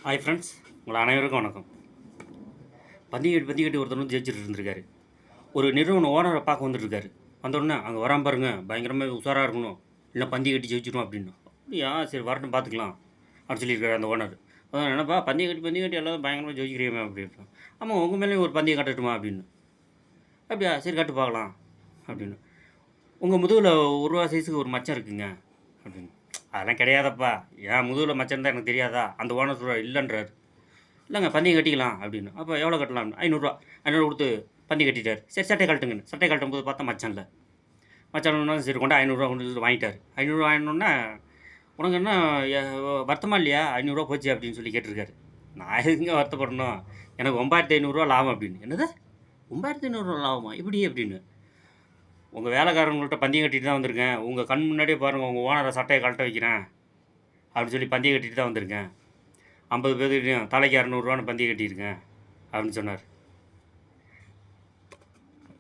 Hi friends, உங்கள் அனைவருக்கும் வணக்கம். பந்தயக்கட்டி ஒருத்தர் வந்து ஜெயிச்சுட்டு இருந்திருக்காரு. ஒரு நிறுவன ஓனரை பார்க்க வந்துட்டுருக்காரு. வந்தோடனே அங்கே வராமல் பாருங்க, பயங்கரமாக உஷாராக இருக்கணும், இல்லை பந்தயக்கட்டி ஜெயிச்சிடும் அப்படின்னு. அப்படியா, சரி வரட்டும் பார்த்துக்கலாம் அப்படின்னு சொல்லியிருக்காரு அந்த ஓனர். அதான் என்னப்பா பந்தயக்கட்டி எல்லாம் பயங்கரமாக ஜெயிக்கிறீமே அப்படின்னு. ஆமாம், உங்கள் மேலேயும் ஒரு பந்தயம் கட்டட்டுமா அப்படின்னு. அப்படியா, சரி கட்டு பார்க்கலாம் அப்படின்னு. உங்கள் முதுகில் ஒரு ரூபா சைஸுக்கு ஒரு மச்சம் இருக்குங்க அப்படின்னு. அதெல்லாம் கிடையாதப்பா, என் முதுகில் மச்சம் தான் எனக்கு தெரியாதா? அந்த ஓனர் சொல்கிறார் இல்லைன்றார். இல்லைங்க பந்தயம் கட்டிக்கலாம் அப்படின்னு. அப்போ எவ்வளோ கட்டலாம்? ஐநூறுரூவா. கொடுத்து பந்தயம் கட்டிட்டார். சரி சட்டை கழட்டுங்கன்னு. சட்டை கழட்டும் போது பார்த்தா மச்சான் இல்லை. மச்சான் சரி கொண்டா ஐநூறுரூவா கொண்டு வாங்கிட்டார். ஐநூறுரூவா வாங்கினோன்னே உனக்கு என்ன வருத்தமா இல்லையா? ஐநூறுரூவா போச்சு அப்படின்னு சொல்லி கேட்டிருக்காரு. நான் எதுங்க வருத்தப்படணும், எனக்கு 9500 லாபம் அப்படின்னு. என்னது 9500 லாபமா? இப்படி அப்படின்னு. உங்கள் வேலைக்காரங்கள்ட்ட பந்தயம் கட்டிட்டு தான் வந்திருக்கேன். உங்கள் கண் முன்னாடியே பாருங்கள், உங்கள் ஓனரை சட்டையை கழட்ட வைக்கிறேன் அப்படின்னு சொல்லி பந்தயம் கட்டிட்டு தான் வந்திருக்கேன். 50 பேர்கிட்டையும் தலைக்கு 200 பந்தயம் கட்டியிருக்கேன் அப்படின்னு சொன்னார்.